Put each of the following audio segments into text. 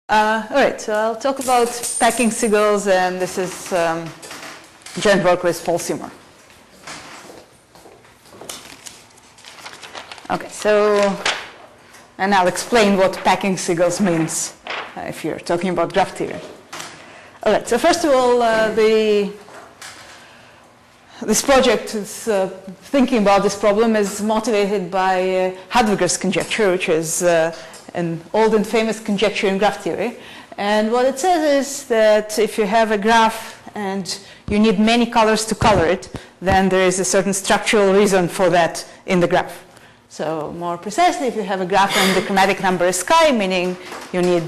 All right, so I'll talk about packing seagulls, and this is joint work with Paul Seymour. Okay, and I'll explain what packing seagulls means if you're talking about graph theory. All right, so first of all, this project is thinking about this problem is motivated by Hadwiger's conjecture, which is an old and famous conjecture in graph theory. And what it says is that if you have a graph and you need many colors to color it, then there is a certain structural reason for that in the graph. So more precisely, if you have a graph and the chromatic number is chi, meaning you need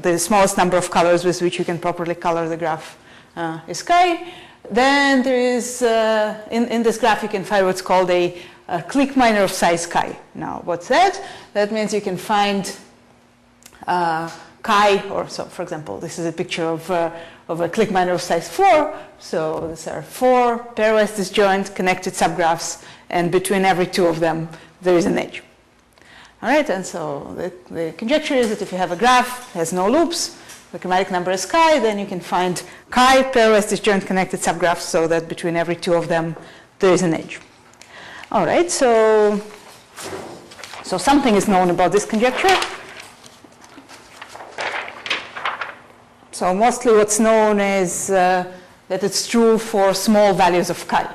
the smallest number of colors with which you can properly color the graph is chi, then there is, in this graph you can find what's called a clique minor of size chi. Now, what's that? That means you can find chi, or so, for example, this is a picture of a clique minor of size 4. So these are 4 pairwise disjoint connected subgraphs, and between every 2 of them, there is an edge. All right, and so the conjecture is that if you have a graph that has no loops, the chromatic number is chi, then you can find chi pairwise disjoint connected subgraphs so that between every 2 of them, there is an edge. All right, so something is known about this conjecture. So mostly what's known is that it's true for small values of chi.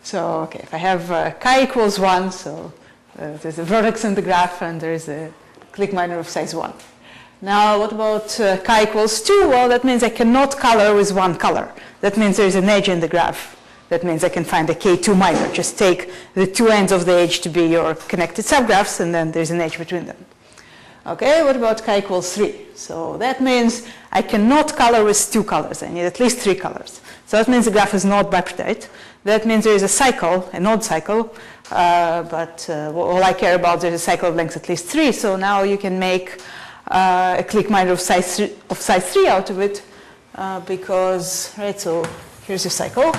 So okay, if I have chi equals 1, so there's a vertex in the graph and there is a clique minor of size 1. Now what about chi equals 2? Well, that means I cannot color with one color. That means there's an edge in the graph. That means I can find a K2 minor. Just take the 2 ends of the edge to be your connected subgraphs, and then there's an edge between them. Okay, what about chi equals 3? So that means I cannot color with 2 colors. I need at least 3 colors. So that means the graph is not bipartite. That means there is a cycle, an odd cycle, but all I care about, there's a cycle of length at least 3. So now you can make a clique minor of size 3 out of it, because, right, so here's your cycle.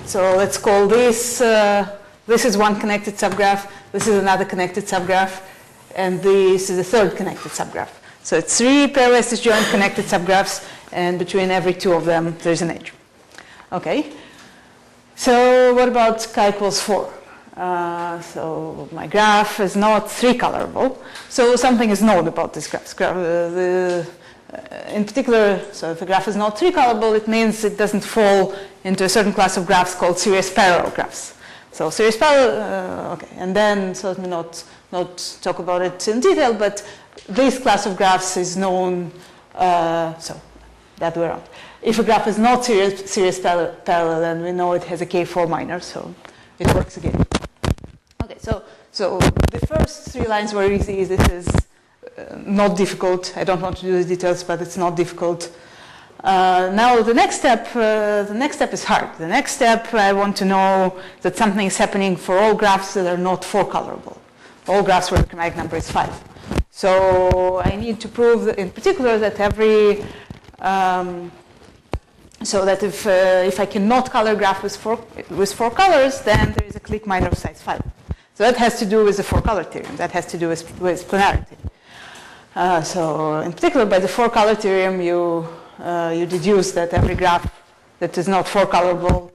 So let's call this, this is one connected subgraph, this is another connected subgraph, and this is a third connected subgraph. So it's 3 pairwise disjoint connected subgraphs, and between every 2 of them, there's an edge. Okay, so what about chi equals 4? So my graph is not 3 colorable, so something is known about this graph. In particular, so if a graph is not 3 colorable, it means it doesn't fall into a certain class of graphs called series parallel graphs. So series parallel, okay, and then, so let me not talk about it in detail, but this class of graphs is known, so that way around. If a graph is not series parallel, then we know it has a K4 minor, so it works again. Okay, so the first 3 lines were easy. This is not difficult. I don't want to do the details, but it's not difficult. Now the next step is hard. The next step, I want to know that something is happening for all graphs that are not 4 colorable. All graphs where the chromatic number is 5. So I need to prove that in particular that every so that if I cannot color graph with 4 colors, then there is a clique minor of size 5. So that has to do with the 4-color theorem. That has to do with planarity. So in particular, by the 4-color theorem, you deduce that every graph that is not 4-colorable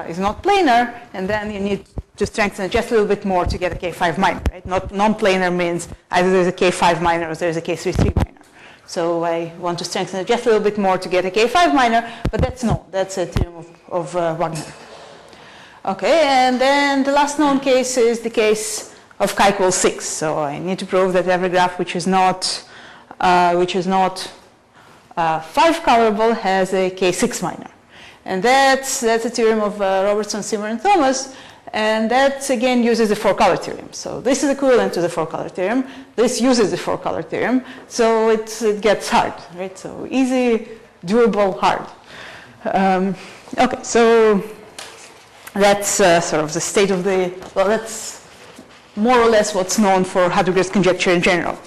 is not planar, and then you need to strengthen it just a little bit more to get a K5 minor. Right? Non-planar means either there's a K5 minor or there's a K3 minor. So I want to strengthen it just a little bit more to get a K5 minor, but that's a theorem of Wagner. Okay, and then the last known case is the case of chi equals 6. So I need to prove that every graph which is not 5 colorable has a K6 minor. And that's a theorem of Robertson, Seymour, and Thomas. And that, again, uses the 4-color theorem. So this is equivalent to the 4-color theorem. This uses the 4-color theorem. So it gets hard, right? So easy, doable, hard. Okay, so that's sort of the state of that's more or less what's known for Hadwiger's conjecture in general.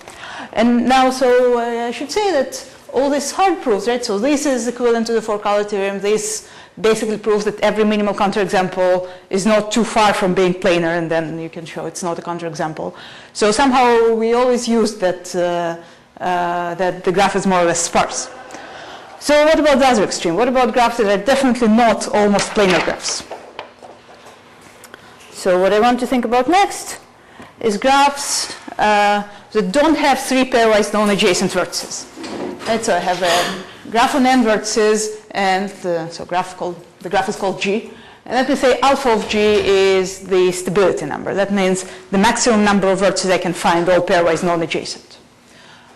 And now, I should say that all these hard proofs, right? So this is equivalent to the 4-color theorem. This basically proves that every minimal counterexample is not too far from being planar, and then you can show it's not a counterexample. So somehow we always use that, that the graph is more or less sparse. So what about the other extreme? What about graphs that are definitely not almost planar graphs? So what I want to think about next is graphs that don't have three pairwise non-adjacent vertices. Right, so I have a graph on n vertices, and the graph is called G. And let me say alpha of G is the stability number. That means the maximum number of vertices I can find, all pairwise non-adjacent.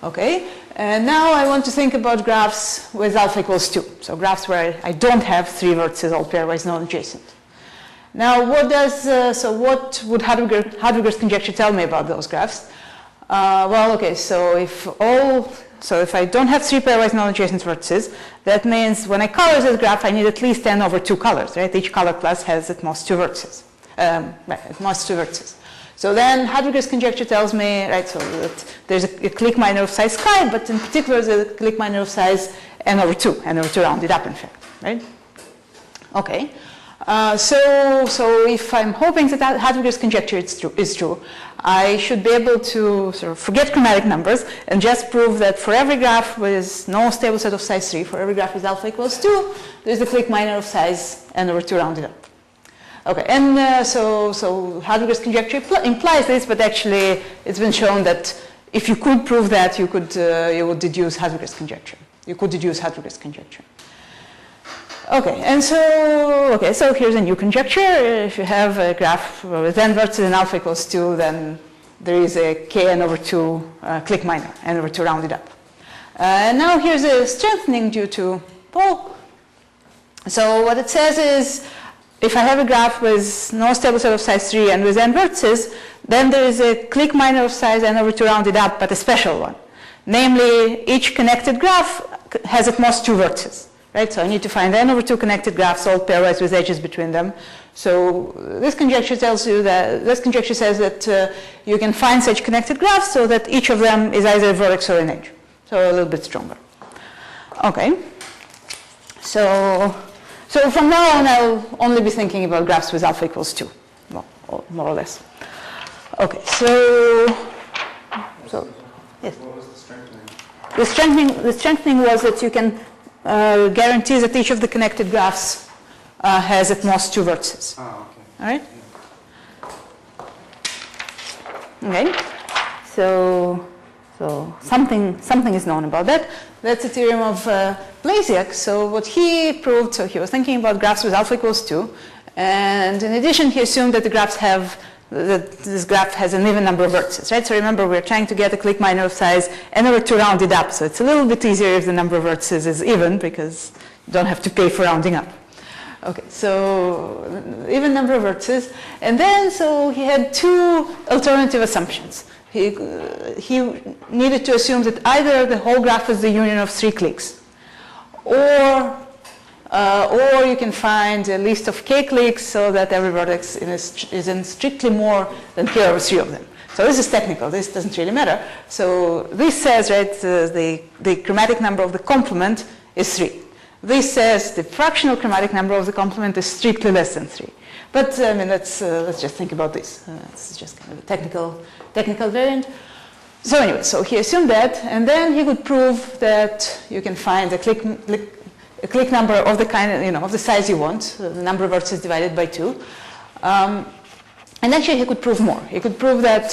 Okay, and now I want to think about graphs with alpha equals 2. So graphs where I don't have three vertices, all pairwise non-adjacent. Now, what would Hadwiger's conjecture tell me about those graphs? Well, okay, so if I don't have three pairwise non-adjacent vertices, that means when I color this graph, I need at least n over 2 colors, right? Each color class has at most 2 vertices. At most 2 vertices. So then Hadwiger's conjecture tells me, right, so that there's a clique minor of size chi, but in particular the clique minor of size n over 2 rounded up, in fact, right? Okay. So if I'm hoping that Hadwiger's conjecture is true, I should be able to sort of forget chromatic numbers and just prove that for every graph with no stable set of size 3, for every graph with alpha equals 2, there's a clique minor of size n over 2 rounded up. Okay, and so Hadwiger's conjecture implies this, but actually it's been shown that if you could prove that, you would deduce Hadwiger's conjecture. You could deduce Hadwiger's conjecture. Okay, and so here's a new conjecture. If you have a graph with n vertices and alpha equals 2, then there is a kn over 2 clique minor, n over 2 rounded up. And now here's a strengthening due to Paul. So what it says is, if I have a graph with no stable set of size 3 and with n vertices, then there is a clique minor of size n over 2 rounded up, but a special one. Namely, each connected graph has at most 2 vertices. Right, so I need to find n over 2 connected graphs, all pairwise with edges between them. So this conjecture tells you that, this conjecture says that you can find such connected graphs so that each of them is either a vertex or an edge. So a little bit stronger. Okay. So from now on, I'll only be thinking about graphs with alpha equals 2, well, more or less. Okay, so yes. What was the strengthening? The strengthening was that you can guarantees that each of the connected graphs has at most 2 vertices. Oh, okay. All right? Okay. So something is known about that. That's the theorem of Blazek. So what he proved, so he was thinking about graphs with alpha equals 2, and in addition he assumed that the graphs have that this graph has an even number of vertices, right? So remember, we're trying to get a clique minor of size n over 2 rounded up, so it's a little bit easier if the number of vertices is even, because you don't have to pay for rounding up. Okay, so even number of vertices, and then so he had 2 alternative assumptions. He needed to assume that either the whole graph is the union of 3 cliques, or you can find a list of k cliques so that every vertex is in strictly more than k over 3 of them. So this is technical. This doesn't really matter. So this says, right, the chromatic number of the complement is 3. This says the fractional chromatic number of the complement is strictly less than 3. But I mean, let's just think about this. It's just kind of a technical variant. So anyway, so he assumed that, and then he could prove that you can find a clique number of the kind, of the size you want, the number of vertices divided by 2. And actually he could prove more. He could prove that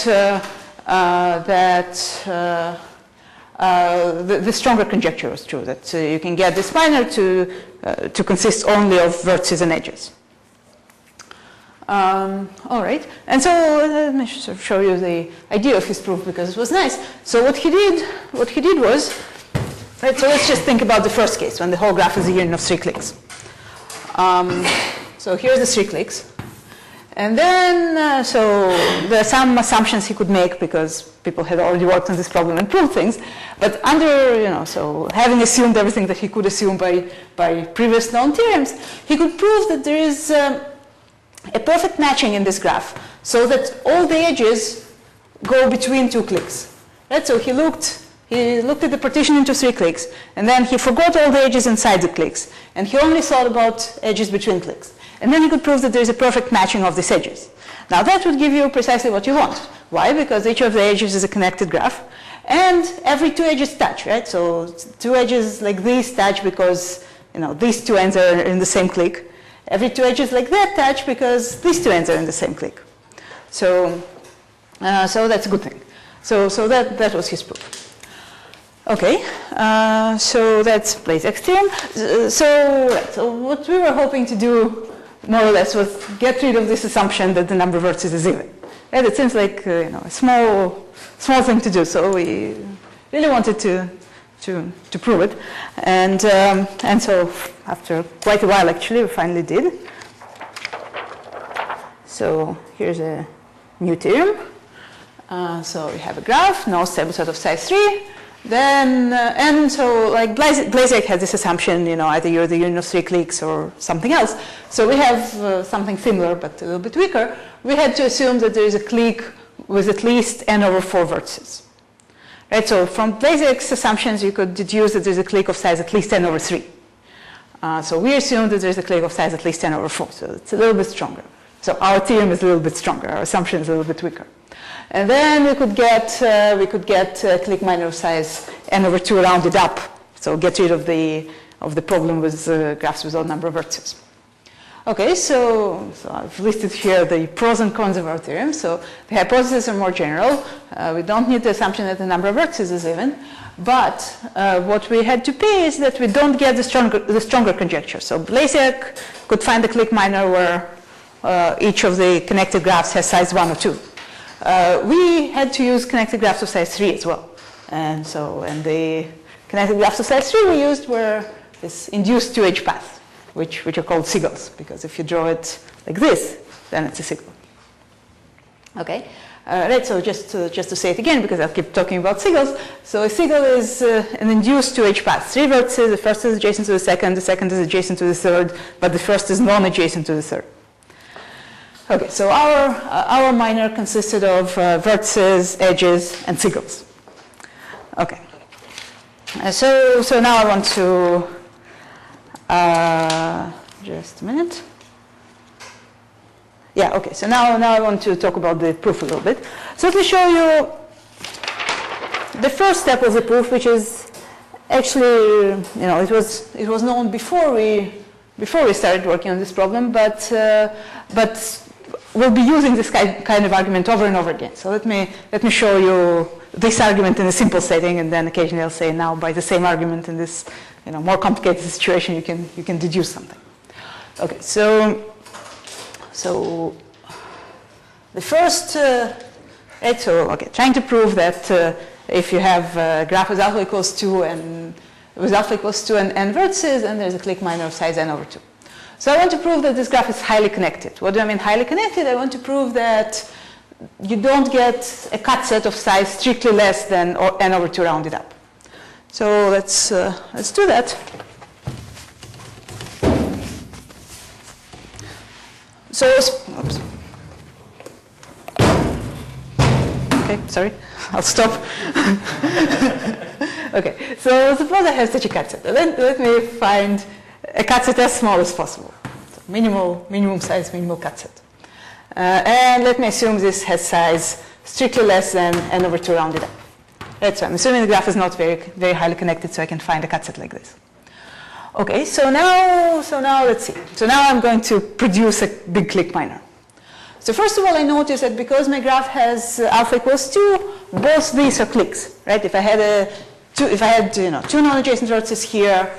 the stronger conjecture was true, that you can get this minor to consist only of vertices and edges. All right, and so let me sort of show you the idea of his proof, because it was nice. So what he did was, right, so let's just think about the first case, when the whole graph is a union of 3 cliques. So here's the 3 cliques. And then, so there are some assumptions he could make because people had already worked on this problem and proved things. But under, so having assumed everything that he could assume by previous known theorems, he could prove that there is a perfect matching in this graph so that all the edges go between 2 cliques. Right? So he he looked at the partition into 3 clicks, and then he forgot all the edges inside the clicks, and he only thought about edges between clicks. And then he could prove that there is a perfect matching of these edges. Now that would give you precisely what you want. Why? Because each of the edges is a connected graph, and every 2 edges touch, right? So 2 edges like these touch because these 2 ends are in the same click. Every 2 edges like that touch because these 2 ends are in the same click. So that's a good thing. So that was his proof. Okay, so that's Blazek's theorem. So what we were hoping to do, more or less, was get rid of this assumption that the number of vertices is even. And it seems like a small thing to do. So we really wanted to prove it, and so after quite a while, actually, we finally did. So here's a new theorem. So we have a graph, no stable set of size 3. Then, and so like Blazek had this assumption, either you're the union of 3 clicks or something else. So we have something similar, but a little bit weaker. We had to assume that there is a clique with at least n over 4 vertices. Right, so from Blazek's assumptions, you could deduce that there's a clique of size at least n over 3. So we assume that there's a clique of size at least n over 4. So it's a little bit stronger. So our theorem is a little bit stronger. Our assumption is a little bit weaker. And then we could get a clique minor of size n over 2 rounded up. So get rid of the problem with graphs with odd number of vertices. Okay, so I've listed here the pros and cons of our theorem. So the hypotheses are more general. We don't need the assumption that the number of vertices is even. But what we had to pay is that we don't get the stronger conjecture. So Blazek could find the clique minor where each of the connected graphs has size 1 or 2. We had to use connected graphs of size 3 as well. And the connected graphs of size 3 we used were this induced 2-edge path, which are called seagulls, because if you draw it like this, then it's a seagull. Okay, right, so just to say it again, because I'll keep talking about seagulls. So a seagull is an induced 2-edge path. 3 vertices, the first is adjacent to the second is adjacent to the third, but the first is non-adjacent to the third. Okay, so our minor consisted of vertices, edges, and seagulls. Okay, so now I want to, just a minute. Yeah, okay, so now I want to talk about the proof a little bit. So let me show you the first step of the proof, which is actually, it was known before we started working on this problem, but we'll be using this kind of argument over and over again. So let me show you this argument in a simple setting, and then occasionally I'll say, now by the same argument in this more complicated situation, you can deduce something. Okay, so the first, right, so okay, trying to prove that if you have a graph with alpha equals 2 and n vertices, and there's a clique minor of size n over 2. So I want to prove that this graph is highly connected. What do I mean highly connected? I want to prove that you don't get a cut set of size strictly less than n over 2 rounded up. So let's do that. So, oops. Okay, sorry, I'll stop. Okay, so suppose I have such a cut set. Let me find a cut set as small as possible. So minimum size, minimal cut set. And let me assume this has size strictly less than n over 2 rounded up. Right, so I'm assuming the graph is not very, very highly connected, so I can find a cut set like this. Okay, so now let's see. So now I'm going to produce a big clique minor. So first of all, I notice that because my graph has alpha equals 2, both these are cliques, right? If I had two non-adjacent vertices here,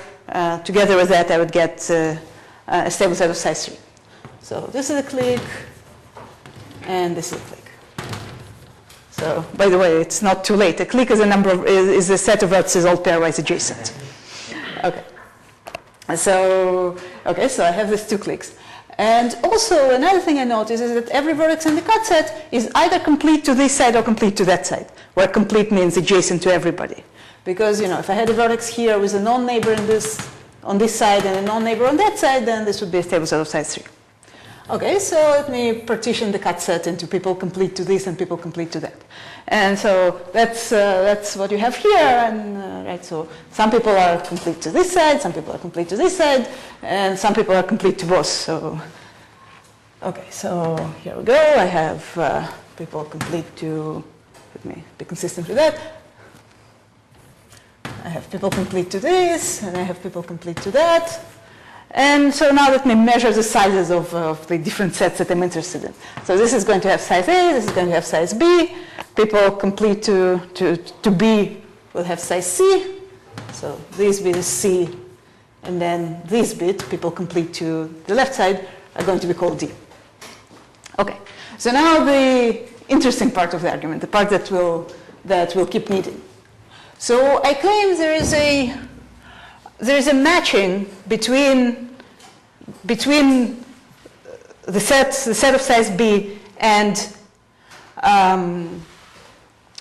together with that, I would get a stable set of size 3. So this is a clique, and this is a clique. So by the way, it's not too late. A clique is is a set of vertices all pairwise adjacent. Okay. So I have these 2 cliques. And also another thing I notice is that every vertex in the cut set is either complete to this side or complete to that side, where complete means adjacent to everybody. Because if I had a vertex here with a non-neighbor on this side and a non-neighbor on that side, then this would be a stable set of size 3. Okay, so let me partition the cut set into people complete to this and people complete to that. And so that's what you have here. And right, so some people are complete to this side, some people are complete to this side, and some people are complete to both. So, okay, so here we go. I have people complete to, let me be consistent with that. I have people complete to this, and I have people complete to that. And so now let me measure the sizes of the different sets that I'm interested in. So this is going to have size A, this is going to have size B. People complete to B will have size C. So this bit is C. And then this bit, people complete to the left side, are going to be called D. Okay, so now the interesting part of the argument, the part that will keep needing. So I claim there is a matching between the set of size B and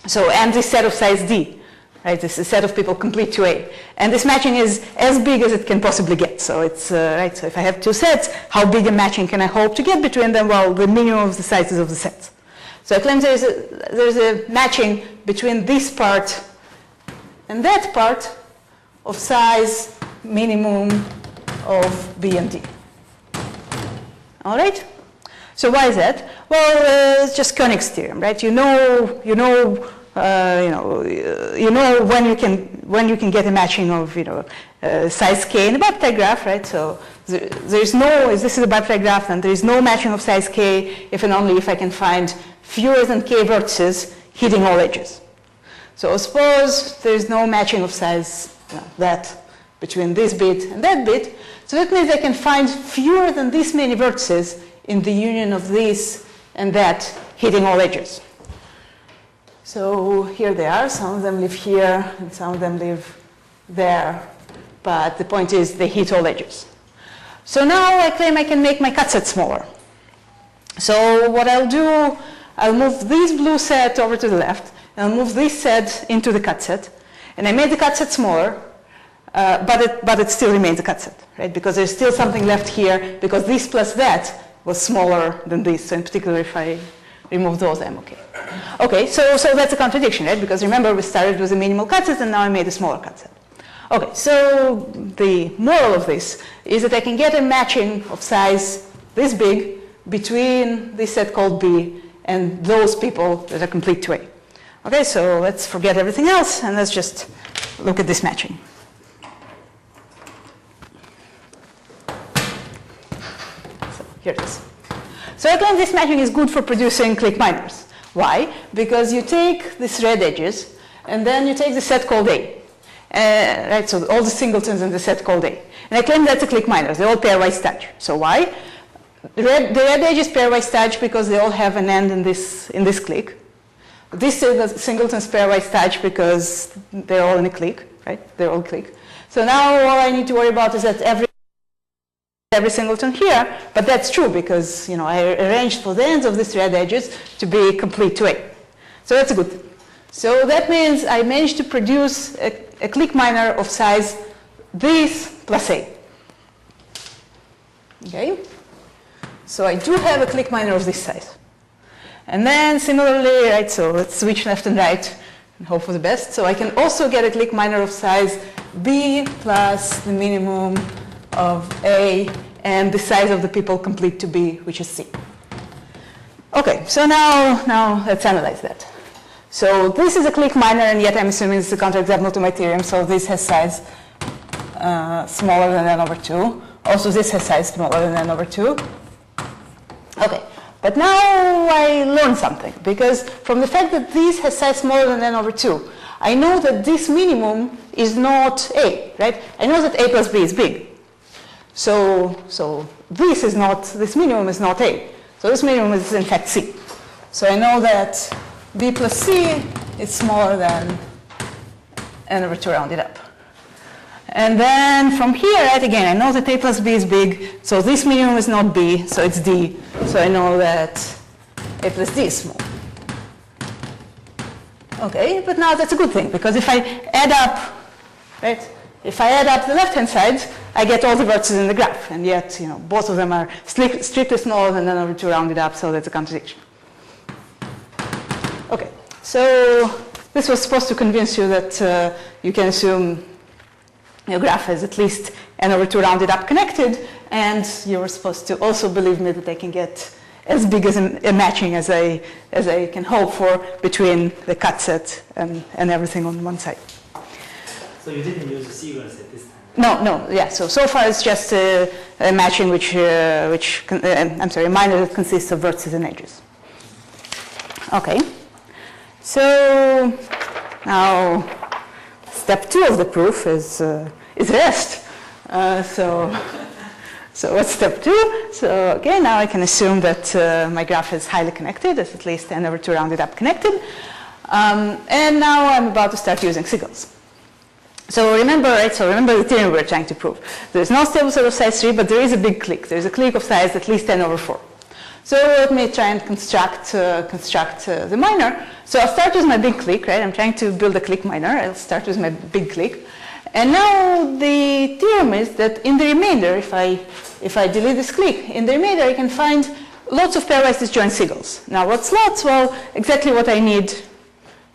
the set of size D, right? This is a set of people complete to A, and this matching is as big as it can possibly get. So it's right. So if I have two sets, how big a matching can I hope to get between them? Well, the minimum of the sizes of the sets. So I claim there's a matching between this part and that part of size minimum of B and D. All right? So why is that? Well, it's just Koenig's theorem, right? You know when you can get a matching of size k in a bipartite graph, right? So there's no, if this is a bipartite graph, then there is no matching of size k if and only if I can find fewer than k vertices hitting all edges. So suppose there's no matching of size that between this bit and that bit. So that means I can find fewer than this many vertices in the union of this and that hitting all edges. So here they are. Some of them live here and some of them live there. But the point is they hit all edges. So now I claim I can make my cut set smaller. So what I'll do, I'll move this blue set over to the left. And I'll move this set into the cut set. And I made the cut set smaller. But it still remains a cut set, right? Because there's still something left here, because this plus that was smaller than this. So in particular, if I remove those, I'm okay. Okay, so that's a contradiction, right? Because remember, we started with a minimal cut set, and now I made a smaller cut set. Okay, so the moral of this is that I can get a matching of size this big between this set called B and those people that are complete to A. Okay, so let's forget everything else, and let's just look at this matching. Here it is. So I claim this matching is good for producing clique minors. Why? Because you take these red edges, and then you take the set called A. Right, so all the singletons in the set called A. And I claim that's a clique minor. They all pairwise touch. So why? The red edges pairwise touch because they all have an end in this clique. This singletons pairwise touch because they're all in a clique, right? They're all clique. So now all I need to worry about is that every singleton here, but that's true because I arranged for the ends of these red edges to be complete to A. So that's a good thing. So that means I managed to produce a clique minor of size this plus A. Okay? So I do have a clique minor of this size. And then similarly, right, so let's switch left and right and hope for the best. So I can also get a clique minor of size B plus the minimum of A and the size of the people complete to B, which is C. Okay, so now let's analyze that. So this is a clique minor, and yet I'm assuming it's a counterexample to my theorem, so this has size smaller than n over 2. Also, this has size smaller than n over 2. Okay, but now I learned something, because from the fact that this has size smaller than n over 2, I know that this minimum is not A, right? I know that A plus B is big. So this minimum is not A. So this minimum is in fact C. So I know that B plus C is smaller than n over 2 rounded up. And then from here, right, again, I know that A plus B is big. So this minimum is not B, so it's D. So I know that A plus D is small. Okay, but now that's a good thing, because if I add up, right, if I add up the left-hand sides, I get all the vertices in the graph, and yet, both of them are strictly smaller than n over 2 rounded up, so that's a contradiction. Okay, so this was supposed to convince you that you can assume your graph is at least n over 2 rounded up connected, and you were supposed to also believe me that I can get as big as a matching as I can hope for between the cut set and everything on one side. So you didn't use the seagulls at this time? No, yeah. So far it's just a matching a minor that consists of vertices and edges. Okay. So now step 2 of the proof is rest. So what's step 2? So okay, now I can assume that my graph is highly connected. It's at least n over 2 rounded up connected. And now I'm about to start using seagulls. So remember, right? So remember the theorem we're trying to prove. There's no stable set of size 3, but there is a big clique. There's a clique of size at least n over 4. So let me try and construct the minor. So I'll start with my big clique, right? I'm trying to build a clique minor. I'll start with my big clique. And now the theorem is that in the remainder, if I delete this clique, in the remainder I can find lots of pairwise disjoint seagulls. Now what's lots? Well, exactly what I need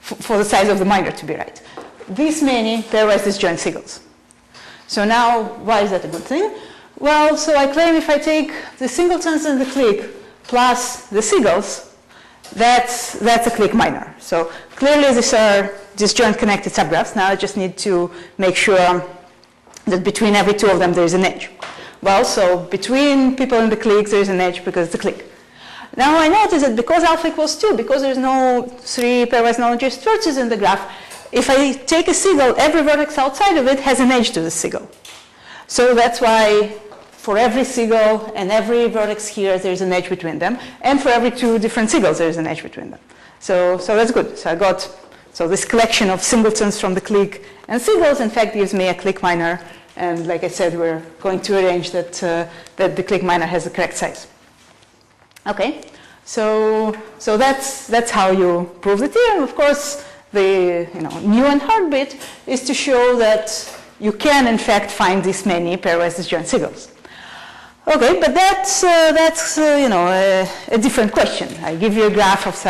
for the size of the minor to be right. This many pairwise disjoint seagulls. So now, why is that a good thing? Well, so I claim if I take the singletons in the clique plus the seagulls, that's a clique minor. So clearly these are disjoint connected subgraphs. Now I just need to make sure that between every 2 of them there is an edge. Well, so between people in the clique there is an edge because it's a clique. Now I notice that because alpha equals 2, because there's no 3 pairwise non-adjacent vertices in the graph, if I take a seagull, every vertex outside of it has an edge to the seagull. So that's why for every seagull and every vertex here, there's an edge between them. And for every 2 different seagulls, there's an edge between them. So that's good. So I got this collection of singletons from the clique and seagulls, in fact, gives me a clique minor. And like I said, we're going to arrange that the clique minor has the correct size. Okay, so that's how you prove the theorem. Of course, the new and hard bit is to show that you can in fact find this many pairwise disjoint seagulls. Okay, but that's a different question. I give you a graph with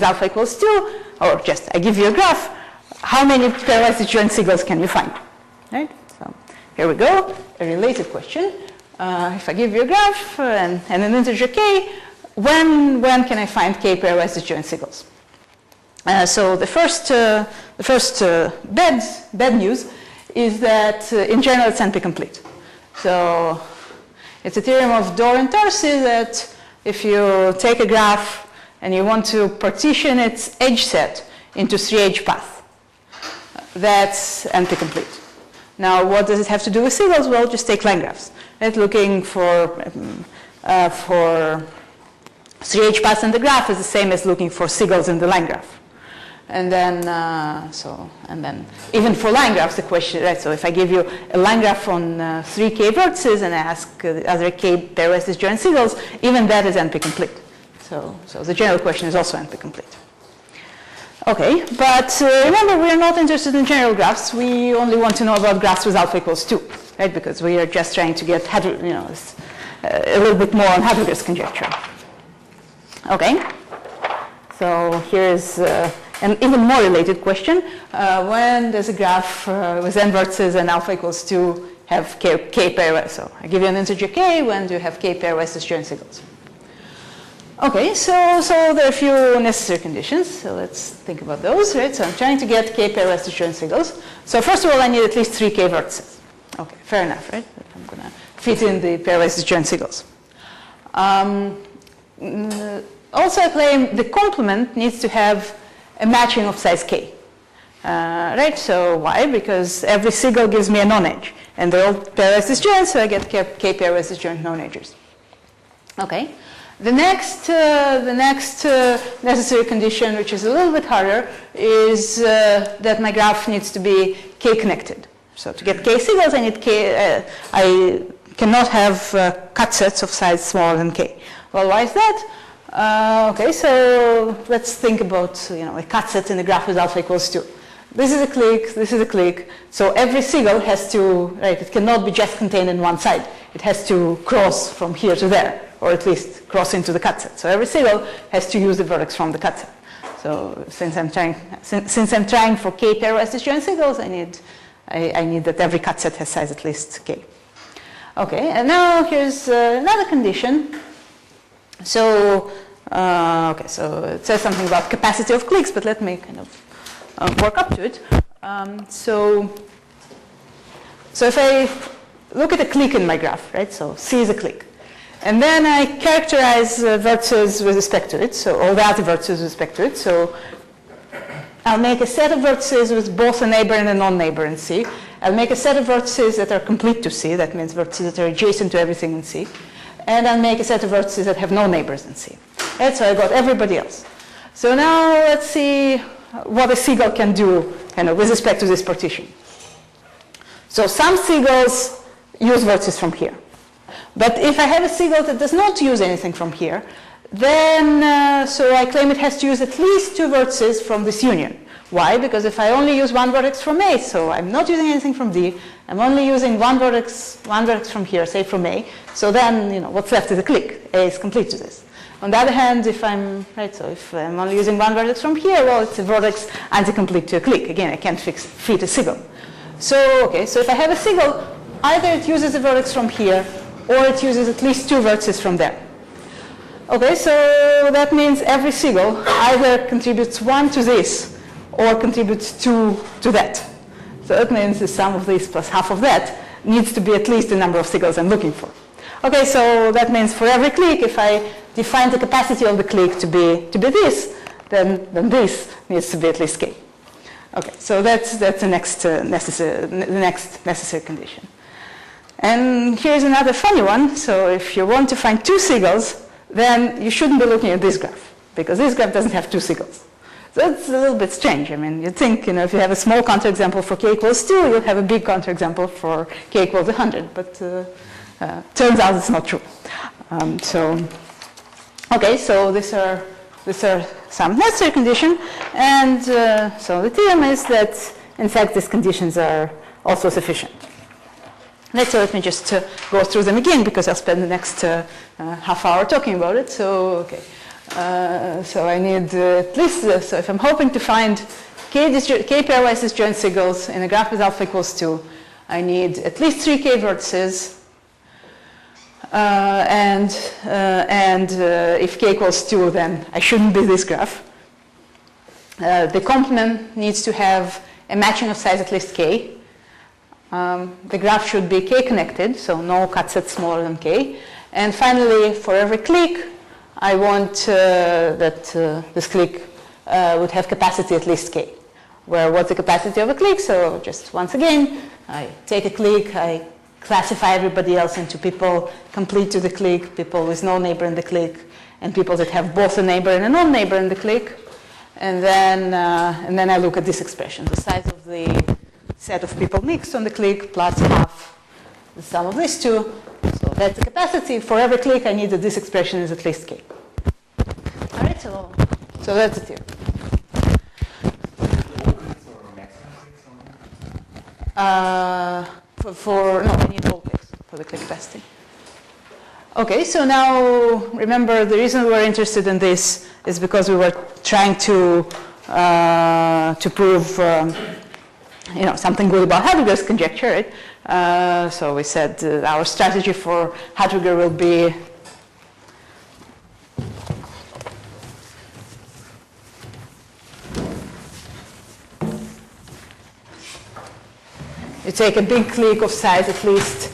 alpha equals 2, or just I give you a graph. How many pairwise disjoint seagulls can you find? Right. So here we go. A related question. If I give you a graph and an integer k, when can I find k pairwise disjoint seagulls? So the first bad news is that in general it's NP-complete. So it's a theorem of Dor and Tarsi that if you take a graph and you want to partition its edge set into 3-edge path, that's NP-complete. Now what does it have to do with seagulls? Well, just take line graphs. Right? Looking for 3-edge paths in the graph is the same as looking for seagulls in the line graph. And then, even for line graphs, the question, right? So if I give you a line graph on 3k vertices and I ask other k pairwise disjoint seagulls, even that is NP-complete. So the general question is also NP-complete. Okay, but remember, we are not interested in general graphs. We only want to know about graphs with alpha equals 2, right? Because we are just trying to get a little bit more on Hadwiger's conjecture. Okay, so here is an even more related question. When does a graph with n vertices and alpha equals 2 have k pairwise? So I give you an integer k, when do you have k pairwise disjoint seagulls? Okay, so there are a few necessary conditions. So let's think about those, right? So I'm trying to get k pairwise disjoint seagulls. So first of all, I need at least 3k vertices. Okay, fair enough, right? I'm going to fit in the pairwise disjoint seagulls. Also, I claim the complement needs to have a matching of size k. Right, so why? Because every seagull gives me a non-edge. And they're all pairwise disjoint, so I get k pairwise disjoint non-edges. Okay. The next necessary condition, which is a little bit harder, is that my graph needs to be k-connected. So to get k seagulls, I need k. I cannot have cut sets of size smaller than k. Well, why is that? Okay, so let's think about a cut set in the graph with alpha equals 2. this is a clique, this is a clique. So every seagull has to, right, it cannot be just contained in one side. It has to cross from here to there, or at least cross into the cut set. So every seagull has to use the vertex from the cut set. So since I'm trying for k pairwise disjoint seagulls, I need that every cut set has size at least k. Okay, and now here's another condition. So, okay, so it says something about capacity of cliques, but let me kind of work up to it. So if I look at a clique in my graph, right? So C is a clique. And then I characterize vertices with respect to it, so all the other vertices with respect to it. So I'll make a set of vertices with both a neighbor and a non-neighbor in C. I'll make a set of vertices that are complete to C, that means vertices that are adjacent to everything in C. And I'll make a set of vertices that have no neighbors in C. Right, so I got everybody else. So now let's see what a seagull can do kind of with respect to this partition. So some seagulls use vertices from here. But if I have a seagull that does not use anything from here, then so I claim it has to use at least two vertices from this union. Why? Because if I only use one vertex from A, so I'm not using anything from D, I'm only using one vertex from here, say from A, so then what's left is a clique. A is complete to this. On the other hand, if I'm only using one vertex from here, well, it's a vertex anti-complete to a clique. Again, I can't fit a seagull. So, okay, so if I have a seagull, either it uses a vertex from here, or it uses at least two vertices from there. Okay, so that means every seagull either contributes one to this, or contributes two to that. So that means the sum of this plus half of that needs to be at least the number of seagulls I'm looking for. Okay, so that means for every clique, if I define the capacity of the clique to be this, then this needs to be at least k. Okay, so that's the next necessary condition. And here's another funny one. So if you want to find two seagulls, then you shouldn't be looking at this graph, because this graph doesn't have two seagulls. So that's a little bit strange. I mean, you'd think, if you have a small counterexample for k equals 2, you'll have a big counterexample for k equals 100. But turns out it's not true. Okay, so these are some necessary conditions. And so the theorem is that, in fact, these conditions are also sufficient. Let me just go through them again, because I'll spend the next half hour talking about it. So, okay. So I need at least, so if I'm hoping to find k pairwise disjoint seagulls in a graph with alpha equals 2, I need at least 3 k vertices. And if k equals 2, then I shouldn't be this graph. The complement needs to have a matching of size at least k. The graph should be k connected, so no cut set smaller than k. And finally, for every clique, I want that this clique would have capacity at least k. Where what's the capacity of a clique? So just once again, I take a clique, I classify everybody else into people complete to the clique, people with no neighbor in the clique, and people that have both a neighbor and a non-neighbor in the clique. And then I look at this expression, the size of the set of people mixed on the clique plus half the sum of these two. So that's the capacity. For every clique, I need that this expression is at least k. All right, so that's the theorem. No, I need all cliques for the clique capacity. Okay, so now remember the reason we were interested in this is because we were trying to prove something good about Hadwiger's conjecture, right? So we said our strategy for Hadwiger will be you take a big clique of size at least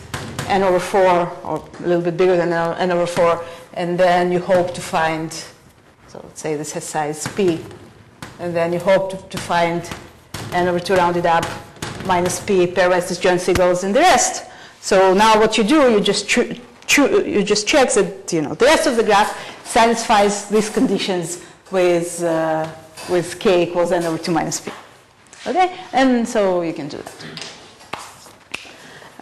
n over 4, or a little bit bigger than n over 4, and then you hope to find, so let's say this has size p, and then you hope to find n over 2 rounded up minus p pairwise disjoint seagulls in the rest. So now what you do, you just check that the rest of the graph satisfies these conditions with k equals n over 2 minus p. Okay, and so you can do that.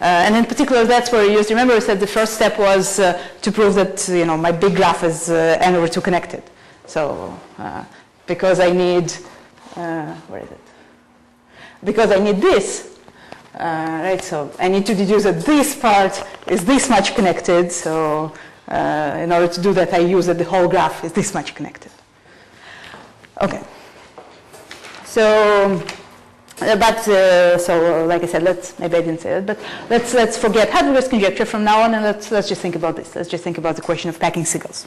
And in particular, that's where you used. Remember, I said the first step was to prove that my big graph is n over 2 connected. So because I need where is it? because I need this. Right, so I need to deduce that this part is this much connected. So in order to do that, I use that the whole graph is this much connected. Okay. So, so like I said, maybe I didn't say that, but let's forget Hadwiger's conjecture from now on, and let's just think about this. Let's just think about the question of packing seagulls.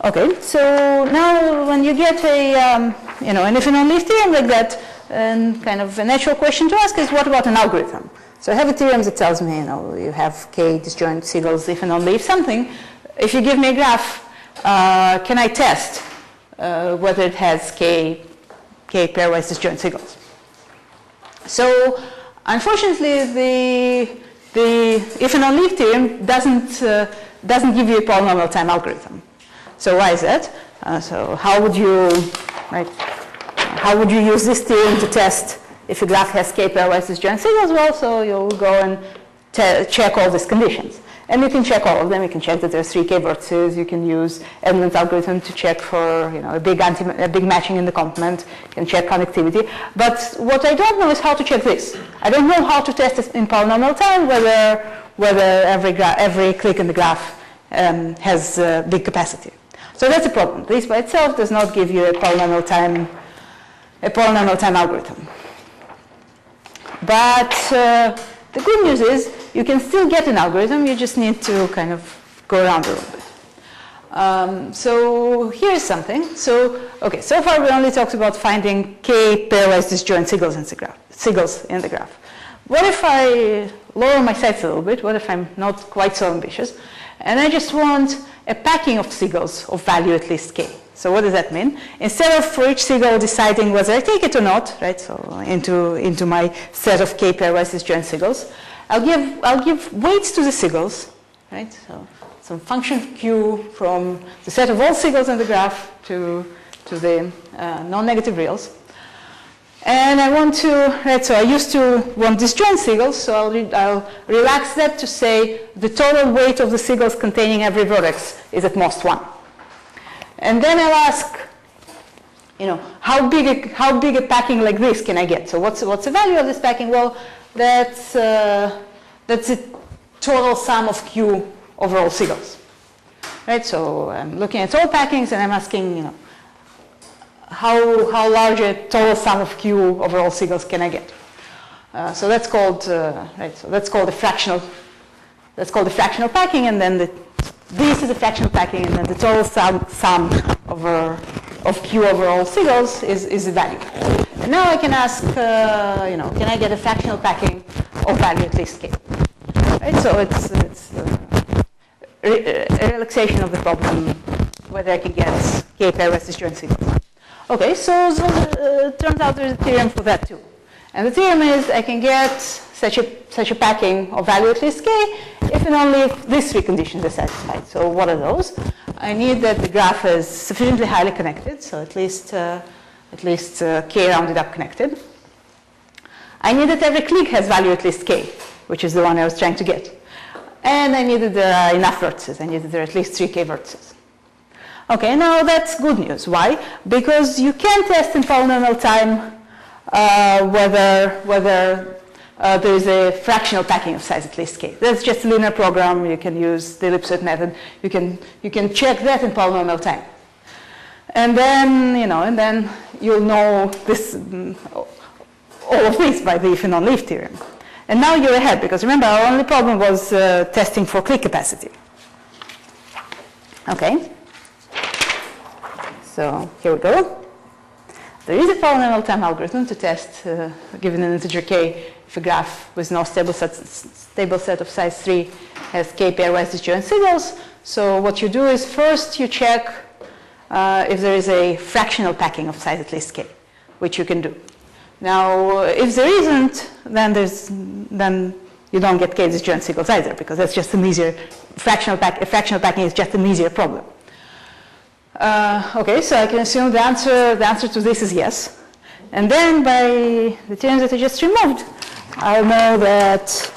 Okay, so now when you get a, an if and only theorem like that, and kind of a natural question to ask is, what about an algorithm? So I have a theorem that tells me, you have k disjoint seagulls if and only if something. If you give me a graph, can I test whether it has k pairwise disjoint seagulls? So unfortunately, the if and only if theorem doesn't give you a polynomial time algorithm. So why is that? So how would you use this theorem to test if a graph has k pairwise disjoint seagulls? Well, so you'll go and check all these conditions. And you can check all of them. You can check that there are 3 k vertices. You can use Edmond's algorithm to check for a big matching in the complement. You can check connectivity. But what I don't know is how to check this. I don't know how to test this in polynomial time whether every click in the graph has big capacity. So that's a problem. This by itself does not give you a polynomial time algorithm. But the good news is you can still get an algorithm. You just need to kind of go around a little bit. So here's something. So far we only talked about finding k pairwise disjoint seagulls in the graph. What if I lower my sights a little bit? What if I'm not quite so ambitious? And I just want a packing of seagulls of value at least k. So what does that mean? Instead of for each seagull deciding whether I take it or not, right? So into my set of k pairwise disjoint seagulls, I'll give weights to the seagulls, right? So some function q from the set of all seagulls in the graph to the non-negative reals. And I want to, right, so I used to want disjoint seagulls, so I'll relax that to say the total weight of the seagulls containing every vertex is at most 1. And then I'll ask, how big a packing like this can I get? So what's the value of this packing? Well, that's a total sum of q over all seagulls, right? So I'm looking at all packings and I'm asking, how large a total sum of q over all seagulls can I get? So that's called right. So that's called a fractional. That's called a fractional packing, and then this is a fractional packing, and then the total sum of q over all seagulls is the value. And now I can ask, can I get a fractional packing of value at least k? Right. So it's a relaxation of the problem whether I can get k pairwise disjoint seagulls. Okay, so turns out there's a theorem for that too. And the theorem is I can get such a packing of value at least k if and only if these 3 conditions are satisfied. So what are those? I need that the graph is sufficiently highly connected, so at least k rounded up connected. I need that every click has value at least k, which is the one I was trying to get. And I need that there are enough vertices. I need that there are at least 3 k vertices. Okay, now that's good news. Why? Because you can test in polynomial time whether there is a fractional packing of size at least k. That's just a linear program. You can use the ellipsoid method. You can check that in polynomial time. And then you'll know this all of this by the if and only if theorem. And now you're ahead because remember our only problem was testing for click capacity. Okay. So here we go. There is a polynomial time algorithm to test, given an integer k, if a graph with no stable set of size 3 has k pairwise disjoint seagulls. So what you do is first you check if there is a fractional packing of size at least k, which you can do. Now, if there isn't, then you don't get k disjoint seagulls either, because that's just an easier fractional packing is just an easier problem. Okay, so I can assume the answer to this is yes. And then by the theorems that I just removed, I'll know that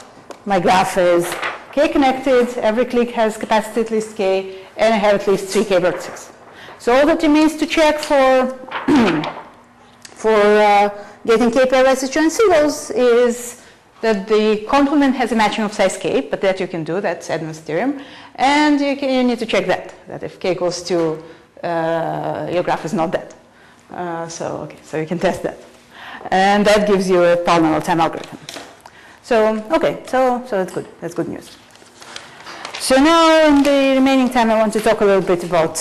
my graph is k connected, every click has capacity at least k, and I have at least 3 k vertices. So all that remains to check for getting k pairwise disjoint seagulls is that the complement has a matching of size k, but that you can do, that's Edmonds' theorem. And you need to check that if k goes to, your graph is not that. So you can test that. And that gives you a polynomial time algorithm. So that's good news. So now in the remaining time, I want to talk a little bit about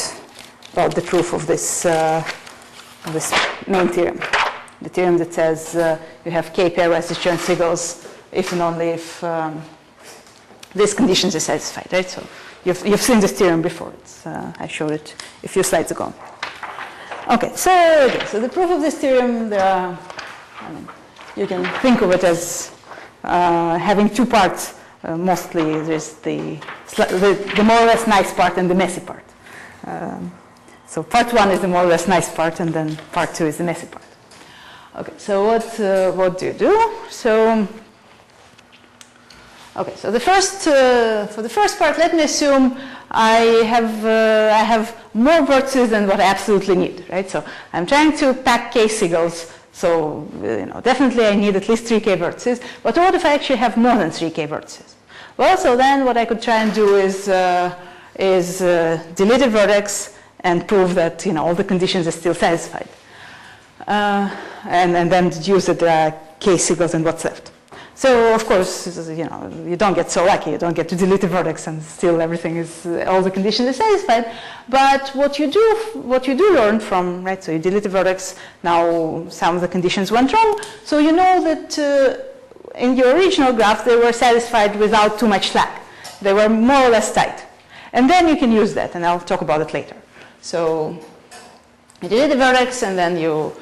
the proof of this main theorem. The theorem that says you have k pairwise disjoint seagulls if and only if these conditions are satisfied, right? So you've seen this theorem before. I showed it a few slides ago. Okay, so the proof of this theorem, you can think of it as having two parts. Mostly there's the more or less nice part and the messy part. So part one is the more or less nice part, and then part two is the messy part. Okay, so what do you do? So for the first part, let me assume I have more vertices than what I absolutely need, right? So I'm trying to pack k seagulls. So definitely I need at least 3k vertices. But what if I actually have more than 3k vertices? Well, so then what I could try and do is delete a vertex and prove that all the conditions are still satisfied, and then deduce that there are k seagulls and what's left. So of course, you don't get so lucky. You don't get to delete a vertex and still everything is, all the conditions are satisfied. But what you do learn from, right? So you delete a vertex. Now some of the conditions went wrong. So you know that in your original graph they were satisfied without too much slack. They were more or less tight. And then you can use that, and I'll talk about it later. So you delete the vertex, and then you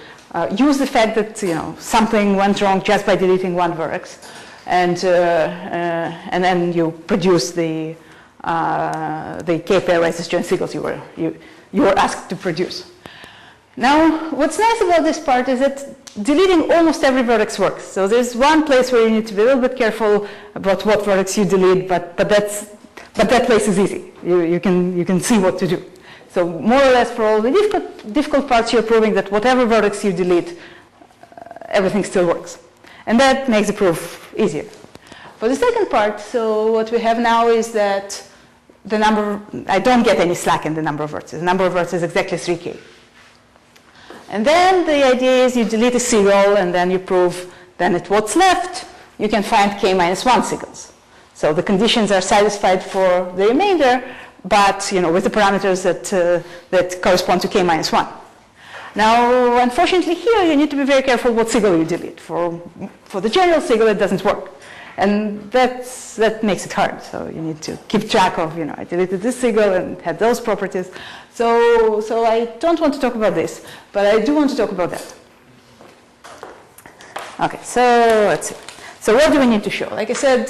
use the fact that something went wrong just by deleting one vertex, and then you produce the k pairwise disjoint seagulls you were asked to produce. Now, what's nice about this part is that deleting almost every vertex works. So there's one place where you need to be a little bit careful about what vertex you delete, but that place is easy. You can see what to do. So more or less for all the difficult parts, you're proving that whatever vertex you delete, everything still works. And that makes the proof easier. For the second part, so what we have now is that I don't get any slack in the number of vertices. The number of vertices is exactly 3k. And then the idea is you delete a seagull, and then you prove then at what's left, you can find k minus 1 seagulls. So the conditions are satisfied for the remainder, but with the parameters that correspond to k minus 1. Now, unfortunately here, you need to be very careful what seagull you delete. For the general seagull, it doesn't work. And that makes it hard. So you need to keep track of, I deleted this seagull and had those properties. So I don't want to talk about this, but I do want to talk about that. Okay, so let's see. So what do we need to show? Like I said,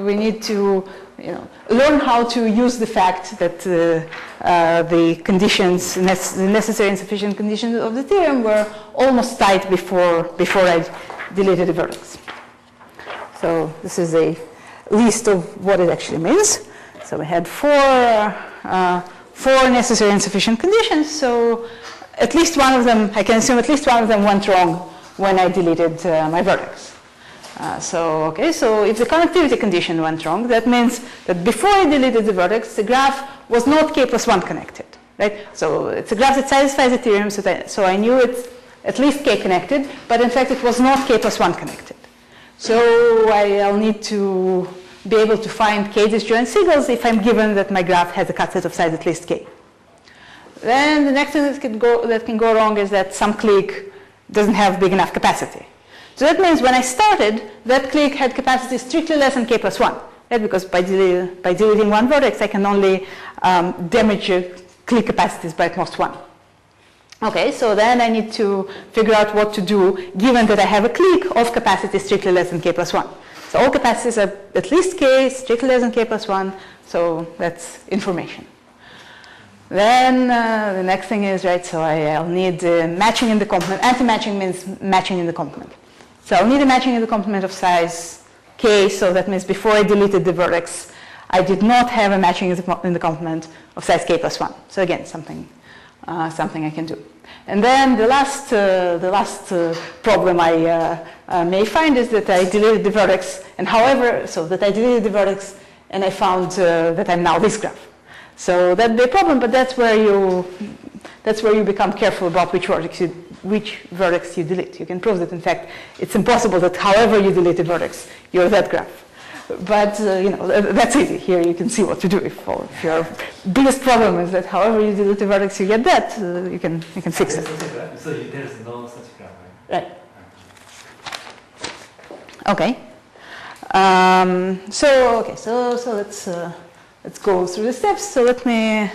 we need to learn how to use the fact that the conditions, the necessary and sufficient conditions of the theorem were almost tight before I deleted the vertex. So this is a list of what it actually means. So we had four necessary and sufficient conditions. So at least one of them, I can assume at least one of them went wrong when I deleted my vertex. So if the connectivity condition went wrong, that means that before I deleted the vertex, the graph was not k plus 1 connected, right? So it's a graph that satisfies the theorem, so I knew it's at least k connected, but in fact it was not k plus 1 connected. So I'll need to be able to find k disjoint seagulls if I'm given that my graph has a cut set of size at least k. Then the next thing that can go wrong is that some clique doesn't have big enough capacity. So that means when I started, that clique had capacity strictly less than k plus 1, right? Because by deleting one vertex, I can only damage clique capacities by at most 1. Okay, so then I need to figure out what to do given that I have a clique of capacity strictly less than k plus 1. So all capacities are at least k, strictly less than k plus 1, so that's information. Then the next thing is, right, so I'll need matching in the complement. Anti-matching means matching in the complement. So I'll need a matching in the complement of size k, so that means before I deleted the vertex, I did not have a matching in the complement of size k plus 1. So again, something something I can do. And then the last problem I may find is that I deleted the vertex, and however, so that I deleted the vertex, and I found that I'm now this graph. So that'd be a problem, but that's where you become careful about which vertex you delete. You can prove that, in fact, it's impossible that however you delete a vertex, you're that graph. But that's easy. Here you can see what to do. If your biggest problem is that however you delete a vertex, you get that, you can fix it. So there's no such graph, right? Right. Okay. So let's go through the steps. So let me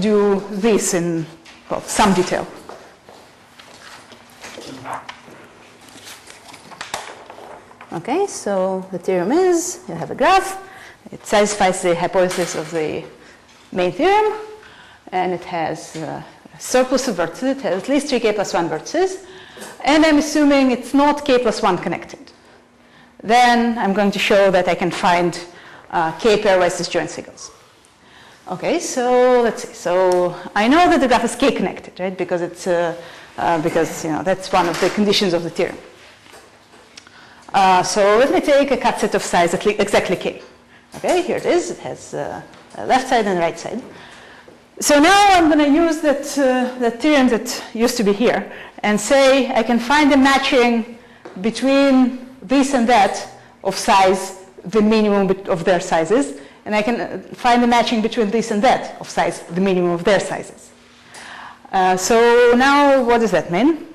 do this in some detail. Okay, so the theorem is you have a graph. It satisfies the hypothesis of the main theorem, and it has a surplus of vertices. It has at least 3k plus 1 vertices, and I'm assuming it's not k plus 1 connected. Then I'm going to show that I can find k pairwise disjoint seagulls. Okay, so let's see. So I know that the graph is k connected, right? Because it's that's one of the conditions of the theorem. So let me take a cut set of size exactly k. Okay, here it is. It has a left side and a right side. So now I'm going to use that theorem that used to be here and say I can find a matching between this and that of size, the minimum of their sizes, and I can find a matching between this and that of size, the minimum of their sizes. So now what does that mean?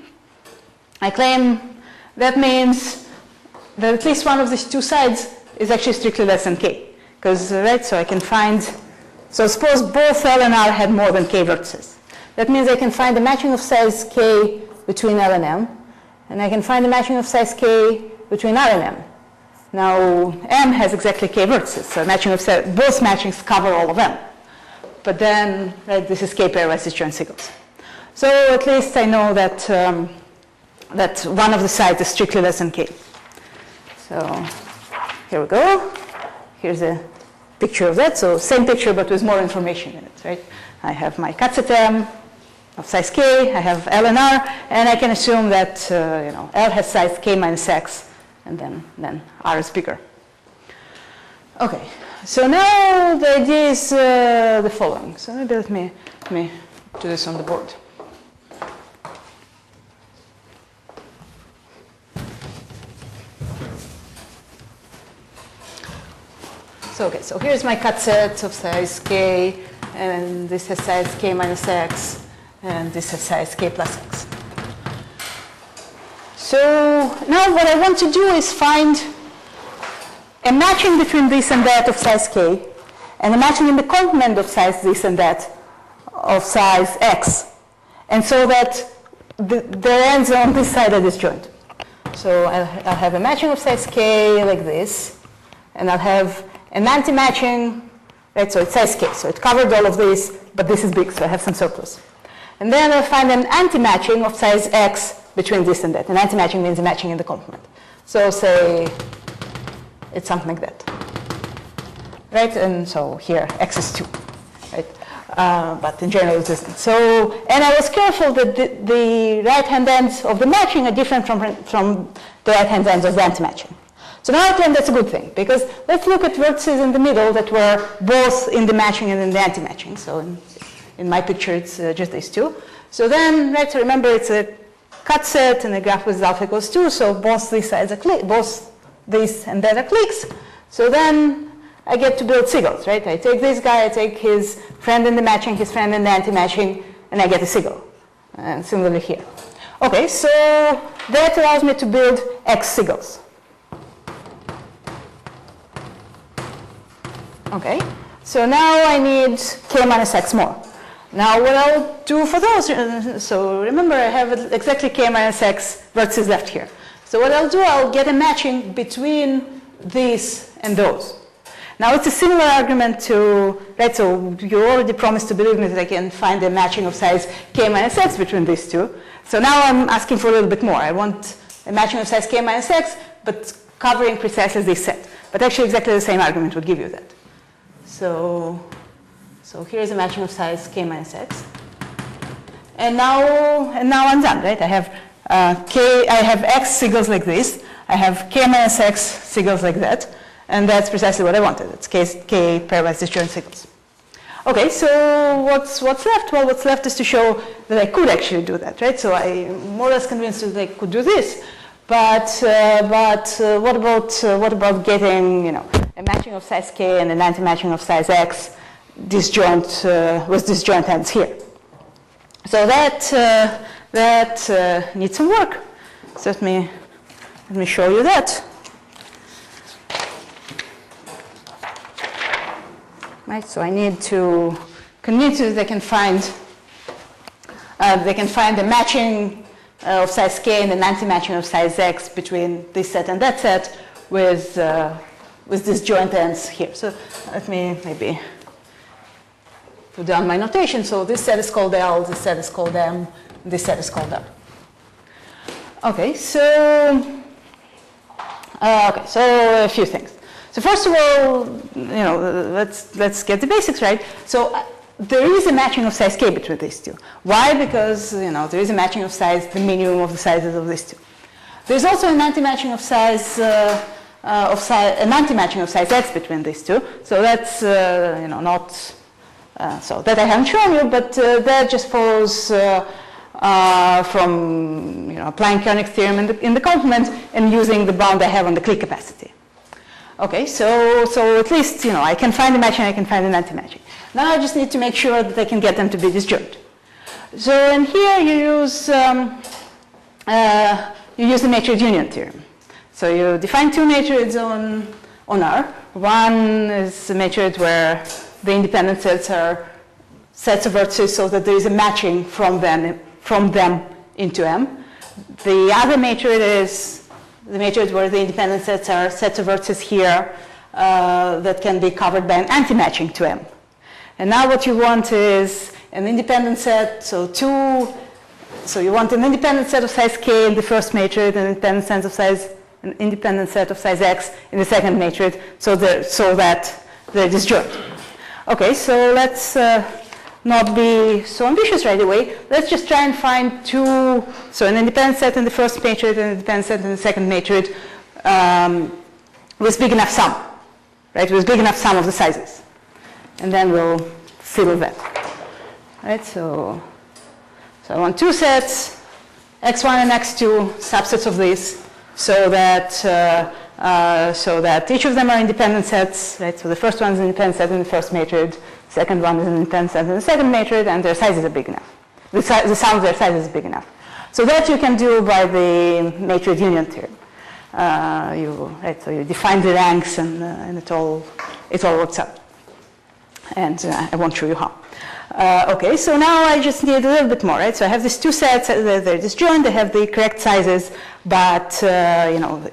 I claim that means that at least one of these two sides is actually strictly less than k. Because, right, so I can find, so suppose both L and R had more than k vertices. That means I can find a matching of size k between L and M, and I can find a matching of size k between R and M. Now, M has exactly k vertices, so matching of size, both matchings cover all of M. But then, right, this is k pairwise disjoint seagulls. So at least I know that, that one of the sides is strictly less than k. So here we go. Here's a picture of that. So same picture, but with more information in it, right? I have my cut set M of size k. I have L and R, and I can assume that L has size k minus x, and then R is bigger. Okay. So now the idea is the following. So maybe let me do this on the board. So, okay, so here's my cut set of size k, and this has size k minus x, and this has size k plus x. So now what I want to do is find a matching between this and that of size k, and a matching in the complement of size this and that of size x, and so that their ends on this side are disjoint. So I'll have a matching of size k like this, and I'll have an anti-matching, right, so it's size k, so it covered all of this, but this is big, so I have some surplus. And then I'll find an anti-matching of size x between this and that. An anti-matching means a matching in the complement. So say it's something like that, right? And so here x is 2, right? But in general it isn't. So, and I was careful that the right-hand ends of the matching are different from the right-hand ends of the anti-matching. So now I claim that's a good thing, because let's look at vertices in the middle that were both in the matching and in the anti-matching. So in my picture, it's just these two. So then, right, so remember it's a cut set and a graph with alpha equals 2, so both these sides are both this and that are cliques. So then I get to build seagulls, right? I take this guy, I take his friend in the matching, his friend in the anti-matching, and I get a seagull. And similarly here. Okay, so that allows me to build X seagulls. Okay, so now I need k minus x more. Now what I'll do for those, so remember I have exactly k minus x vertices left here. So what I'll do, I'll get a matching between these and those. Now it's a similar argument to, right, so you already promised to believe me that I can find a matching of size k minus x between these two. So now I'm asking for a little bit more. I want a matching of size k minus x, but covering precisely this set. But actually exactly the same argument would give you that. So So here is a matching of size k minus x. And now I'm done, right? I have I have x seagulls like this. I have k minus x seagulls like that. And that's precisely what I wanted. It's k pairwise disjoint seagulls. Okay, so what's left? Well, what's left is to show that I could actually do that, right? So I'm more or less convinced that I could do this. But what about getting, a matching of size k and an anti-matching of size x disjoint with disjoint ends here? So that needs some work. So let me show you that. Right, so I need to convince you that they can find the matching of size k and an anti-matching of size x between this set and that set with disjoint ends here. So let me maybe put down my notation. So this set is called L, this set is called M, this set is called R. Okay, so a few things. So first of all, let's get the basics right. So there is a matching of size k between these two. Why? Because there is a matching of size, the minimum of the sizes of these two. There's also an anti-matching of size, an anti-matching of size x between these two. So that's not so that I haven't shown you, but that just follows from applying Koenig's theorem in the complement and using the bound I have on the clique capacity. Okay, so at least I can find a matching, I can find an anti-matching. Now I just need to make sure that I can get them to be disjoint. So in here you use the matrix union theorem. So you define two matrices on R. One is a matrix where the independent sets are sets of vertices so that there is a matching from them into M. The other matrix is the matrix where the independent sets are sets of vertices here that can be covered by an anti-matching to M. And now what you want is an independent set, so you want an independent set of size k in the first matrix, an independent set of size x in the second matrix, so that they're disjoint. Okay, so let's not be so ambitious right away. Let's just try and find two, so an independent set in the first matrix and an independent set in the second matrix with big enough sum, right? With big enough sum of the sizes. And then we'll fiddle that. Right, so I want two sets, x1 and x2, subsets of this, so that each of them are independent sets, right? So the first one is an independent set in the first matrix, second one is an independent set in the second matrix, and their sizes are big enough. The sum of their sizes is big enough. So that you can do by the matrix union theorem. So you define the ranks, and it all works out. And I won't show you how. Okay, so now I just need a little bit more, right? So I have these two sets, they're disjoint, they have the correct sizes, but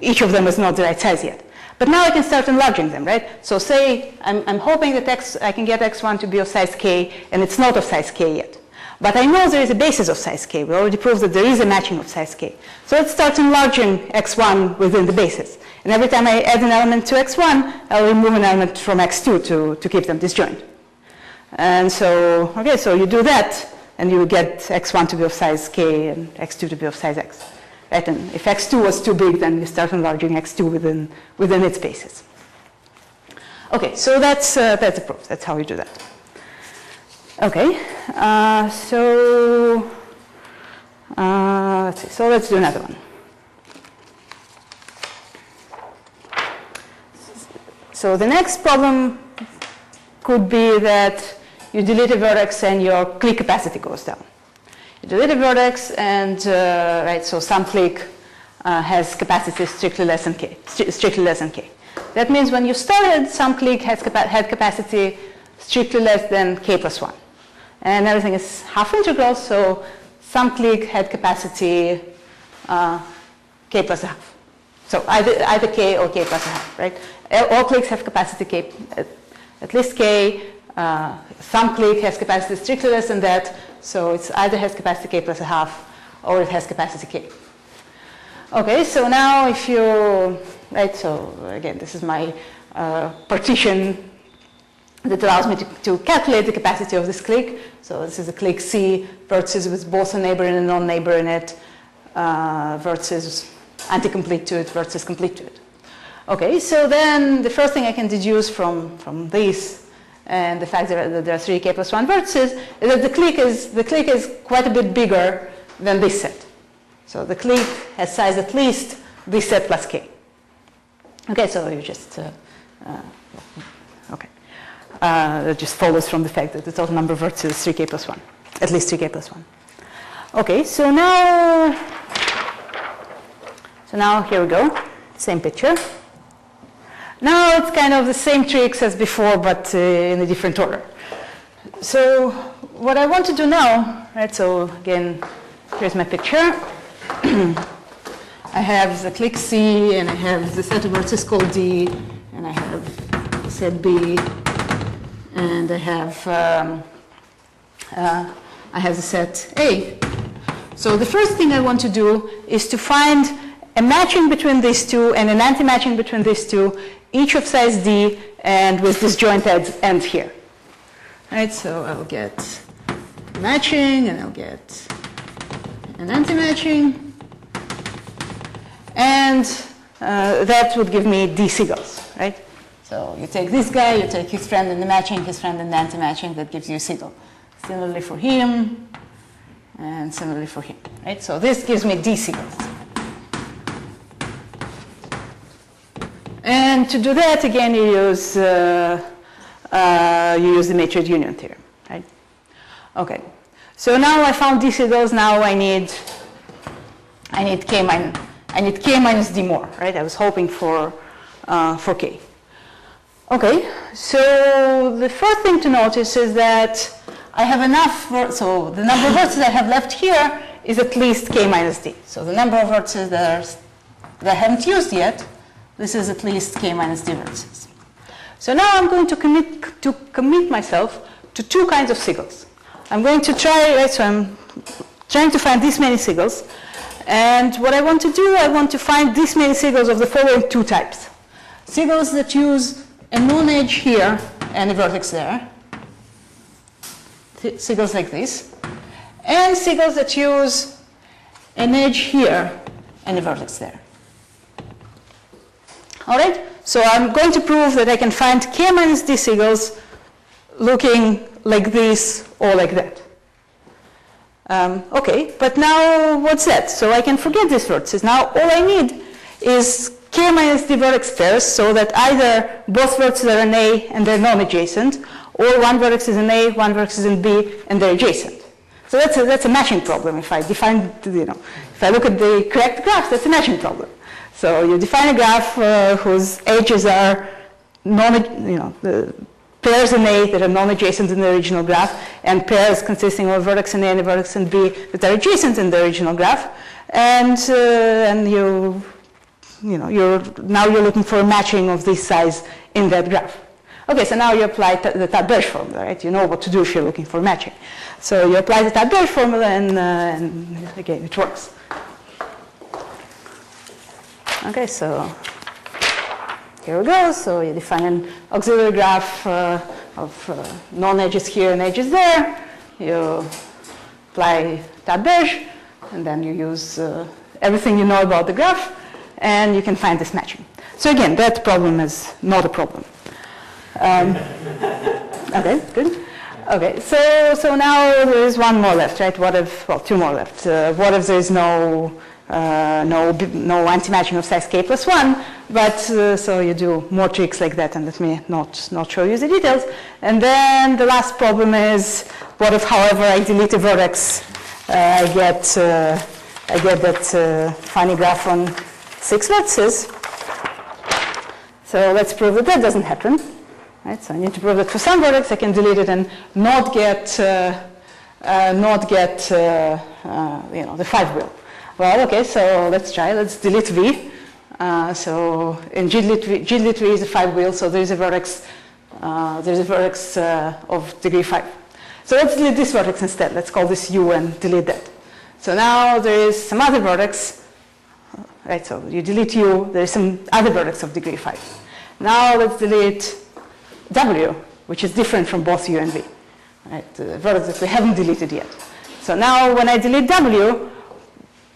each of them is not the right size yet. But now I can start enlarging them, right? So say I'm hoping that I can get x1 to be of size k, and it's not of size k yet. But I know there is a basis of size k. We already proved that there is a matching of size k. So let's start enlarging x1 within the basis. And every time I add an element to x1, I'll remove an element from x2 to keep them disjoint. And so, okay, so you do that, and you get x1 to be of size k and x2 to be of size x. Right? And if x2 was too big, then you start enlarging x2 within its basis. Okay, so that's the proof. That's how you do that. Okay, let's see. So let's do another one. So the next problem could be that you delete a vertex and your clique capacity goes down. You delete a vertex and, so some clique has capacity strictly less than k. That means when you started, some clique had capacity strictly less than k plus 1. And everything is half integral, so some clique had capacity k plus a half. So either k or k plus a half, right? All cliques have capacity k, at least k. Some clique has capacity strictly less than that, so it either has capacity k plus a half or it has capacity k. Okay, so now if you, right, so again, this is my partition that allows me to calculate the capacity of this clique. So this is a clique C versus with both a neighbor and a non-neighbor in it, versus anti-complete to it versus complete to it. Okay, so then the first thing I can deduce from this and the fact that there are 3 k plus 1 vertices is that the clique is quite a bit bigger than this set. So the clique has size at least this set plus k. Okay, so you just that just follows from the fact that the total number of vertices is 3k plus 1, at least 3k plus 1. Okay, so now here we go, same picture. Now it's kind of the same tricks as before, but in a different order. So what I want to do now, right, so again, here's my picture. I have the clique C, and I have the set of vertices called D, and I have the set B, and I have the set A. So the first thing I want to do is to find a matching between these two and an anti-matching between these two, each of size D and with disjoint end here. Right, so I'll get matching and I'll get an anti-matching, and that would give me D seagulls, right? So you take this guy, you take his friend in the matching, his friend in the anti-matching, that gives you a seagull. Similarly for him, and similarly for him, right? So this gives me D seagulls. And to do that, again, you use the matrix union theorem, right? Okay. So now I found D seagulls. Now I need k minus D more, right? I was hoping for k. Okay. So the first thing to notice is that I have enough. So the number of vertices I have left here is at least k minus D. So the number of vertices that I haven't used yet, this is at least k minus D vertices. So now I'm going to commit myself to 2 kinds of seagulls. I'm going to try, right, so I'm trying to find this many seagulls. And what I want to do, I want to find this many seagulls of the following 2 types. Seagulls that use a non-edge here and a vertex there. Seagulls like this. And seagulls that use an edge here and a vertex there. All right? So I'm going to prove that I can find k minus D seagulls looking like this or like that. Okay, but now what's that? So I can forget these vertices. Now all I need is k minus D vertex pairs, so that either both vertices are in A and they're non-adjacent, or one vertex is in A, one vertex is in B, and they're adjacent. So that's a matching problem. If I define, if I look at the correct graph, that's a matching problem. So you define a graph whose edges are pairs in A that are non-adjacent in the original graph, and pairs consisting of a vertex in A and a vertex in B that are adjacent in the original graph, and you're looking for a matching of this size in that graph. Okay, so now you apply the Tad-Berge formula, right? You know what to do if you're looking for matching. So you apply the Tad-Berge formula, and again, it works. Okay, so here we go. So you define an auxiliary graph of non-edges here and edges there. You apply Tad-Berge, and then you use everything you know about the graph, and you can find this matching. So again, that problem is not a problem. Okay, good. Okay, so now there is one more left, right? What if, well, 2 more left. What if there is no anti-matching of size k plus 1, but so you do more tricks like that, and let me not show you the details. And then the last problem is, what if, however, I delete a vertex, I get that funny graph on 6 vertices. So let's prove that that doesn't happen. Right? So I need to prove that for some vertex I can delete it and not get the 5 wheel. Well, okay, so let's try. Let's delete V. So in gdelete V is a 5 wheel, so there's a vertex of degree 5. So let's delete this vertex instead. Let's call this U and delete that. So now there is some other vertex, right? So you delete U, there is some other vertex of degree 5. Now let's delete W. which is different from both U and V. Right? The vertex that we haven't deleted yet. So now when I delete W,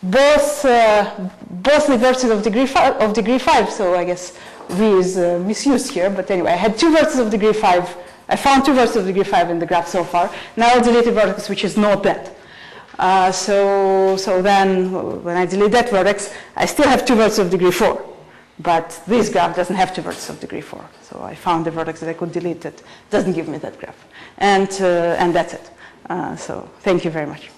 both the vertices of degree 5, so I guess V is misused here, but anyway, I had 2 vertices of degree 5. I found 2 vertices of degree 5 in the graph so far. Now I'll delete a vertex which is not that. So then when I delete that vertex, I still have 2 vertices of degree 4. But this graph doesn't have 2 vertices of degree 4. So I found a vertex that I could delete that doesn't give me that graph. And that's it. So thank you very much.